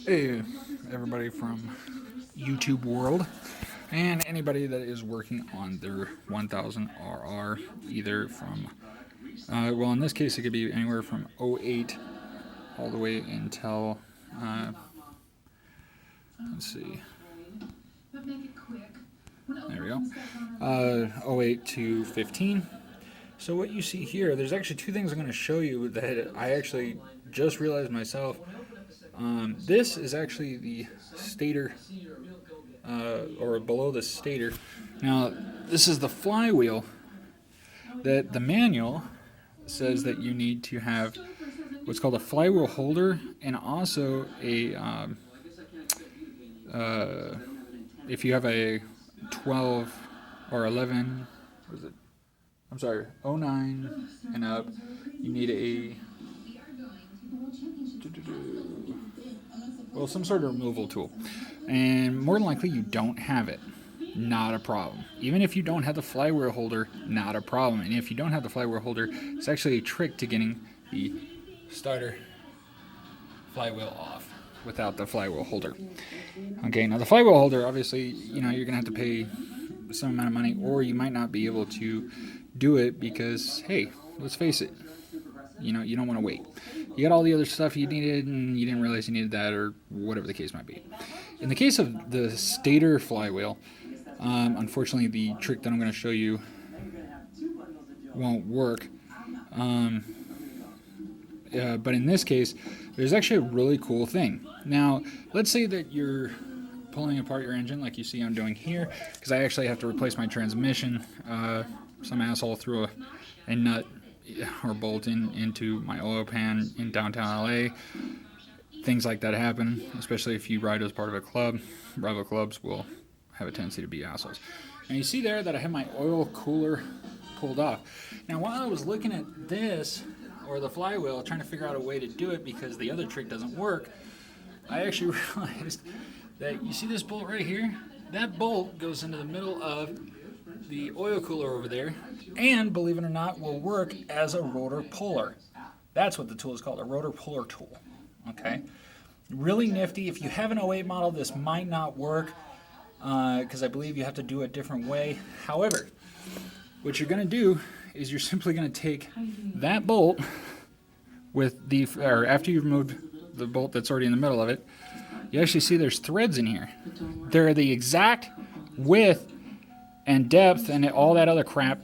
Hey, everybody from YouTube world, and anybody that is working on their 1000 RR, either from, well, in this case, it could be anywhere from '08 all the way until, let's see, there we go, '08 to 15. So what you see here, there's actually two things I'm going to show you that I actually just realized myself. This is actually the stator, or below the stator. Now, this is the flywheel that the manual says that you need to have what's called a flywheel holder, and also a, if you have a 12 or 11, what is it? I'm sorry, '09 and up, you need a, well, some sort of removal tool. And more than likely, you don't have it. Not a problem. Even if you don't have the flywheel holder, not a problem. And if you don't have the flywheel holder, it's actually a trick to getting the starter flywheel off without the flywheel holder. Okay, now the flywheel holder, obviously, you're going to have to pay some amount of money, or you might not be able to do it because, hey, let's face it, you don't want to wait. You got all the other stuff you needed and you didn't realize you needed that, or whatever the case might be. In the case of the stator flywheel, unfortunately the trick that I'm going to show you won't work. But in this case, there's actually a really cool thing. Now, let's say that you're pulling apart your engine like you see I'm doing here, because I actually have to replace my transmission. Some asshole threw a nut or bolt into my oil pan in downtown LA. Things like that happen, especially if you ride as part of a club. Rival clubs will have a tendency to be assholes. And you see there that I have my oil cooler pulled off. Now, while I was looking at this, or the flywheel, trying to figure out a way to do it because the other trick doesn't work, I actually realized that you see this bolt right here? That bolt goes into the middle of the oil cooler over there, and believe it or not, will work as a rotor puller. That's what the tool is called, a rotor puller tool. Okay, really nifty. If you have an '08 model, this might not work because I believe you have to do it a different way. However, what you're going to do is you're simply going to take that bolt with the, or after you've removed the bolt that's already in the middle of it, you actually see there's threads in here. They're the exact width and depth and all that other crap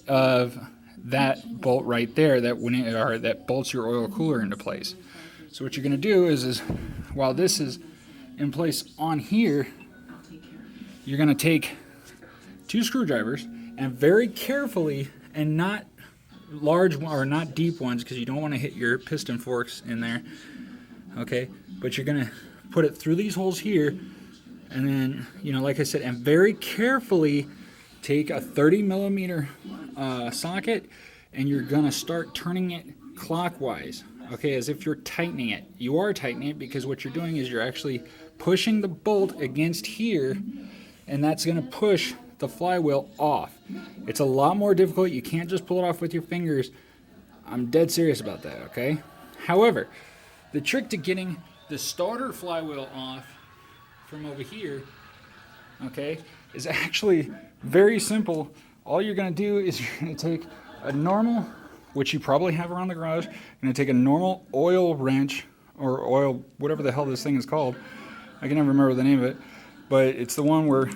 of that bolt right there that bolts your oil cooler into place. So what you're going to do is while this is in place on here, you're going to take two screwdrivers and very carefully, and not large or not deep ones because you don't want to hit your piston forks in there, okay, but you're going to put it through these holes here, and then, like I said, and very carefully take a 30 millimeter socket, and you're going to start turning it clockwise, okay, as if you're tightening it. You are tightening it because what you're doing is you're actually pushing the bolt against here, and that's going to push the flywheel off. It's a lot more difficult. You can't just pull it off with your fingers. I'm dead serious about that, okay? However, the trick to getting the starter flywheel off from over here, okay, is actually very simple. All you're going to do is you're going to take a normal, which you probably have around the garage, you're going to take a normal oil wrench, or oil, whatever the hell this thing is called. I can never remember the name of it, but it's the one where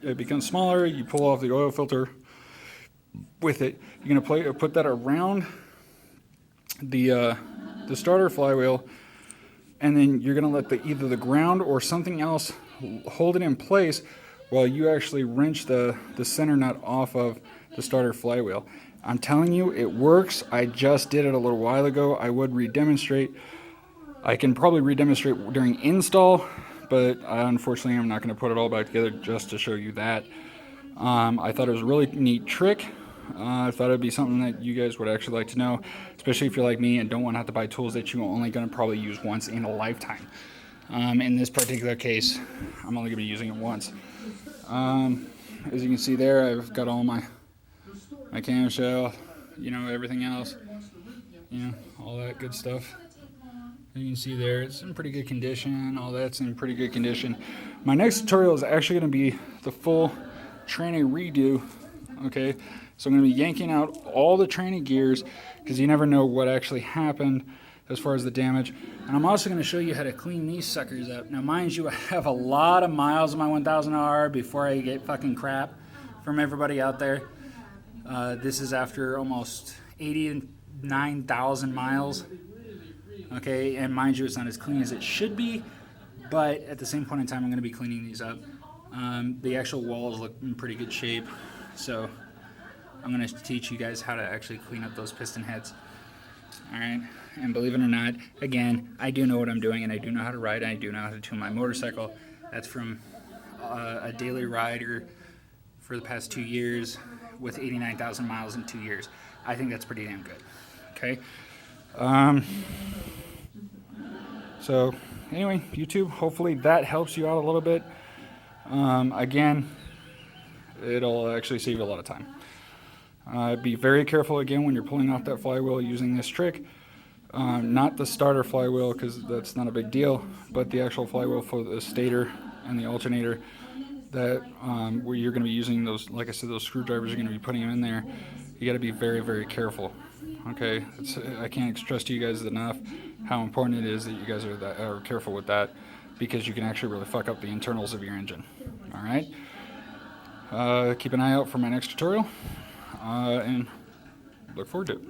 it becomes smaller, you pull off the oil filter with it. You're going to put that around the starter flywheel, and then you're going to let either the ground or something else hold it in place while you actually wrench the center nut off of the starter flywheel. I'm telling you, it works. I just did it a little while ago. I would re-demonstrate. I can probably re-demonstrate during install, but unfortunately I'm not going to put it all back together just to show you that. I thought it was a really neat trick. I thought it would be something that you guys would actually like to know, especially if you're like me and don't want to have to buy tools that you're only going to probably use once in a lifetime. In this particular case, I'm only going to be using it once. As you can see there, I've got all my camshell, everything else, all that good stuff. You can see there, it's in pretty good condition. All that's in pretty good condition. My next tutorial is actually going to be the full tranny redo. Okay, so I'm going to be yanking out all the tranny gears because you never know what actually happened as far as the damage. And I'm also going to show you how to clean these suckers up. Now, mind you, I have a lot of miles on my 1000R before I get fucking crap from everybody out there. This is after almost 89,000 miles. Okay, and mind you, it's not as clean as it should be, but at the same point in time, I'm going to be cleaning these up. The actual walls look in pretty good shape, so I'm going to teach you guys how to actually clean up those piston heads. All right, and believe it or not, again, I do know what I'm doing, and I do know how to ride, and I do know how to tune my motorcycle. That's from a daily rider for the past 2 years with 89,000 miles in 2 years. I think that's pretty damn good. Okay. So anyway, YouTube, hopefully that helps you out a little bit. Again, it'll actually save you a lot of time. Be very careful again when you're pulling off that flywheel using this trick. Not the starter flywheel, because that's not a big deal, but the actual flywheel for the stator and the alternator, that where you're going to be using those, like I said, those screwdrivers, you're going to be putting them in there. You got to be very, very careful. Okay, I can't stress to you guys enough how important it is that you guys are careful with that, because you can actually really fuck up the internals of your engine. All right, keep an eye out for my next tutorial, and look forward to it.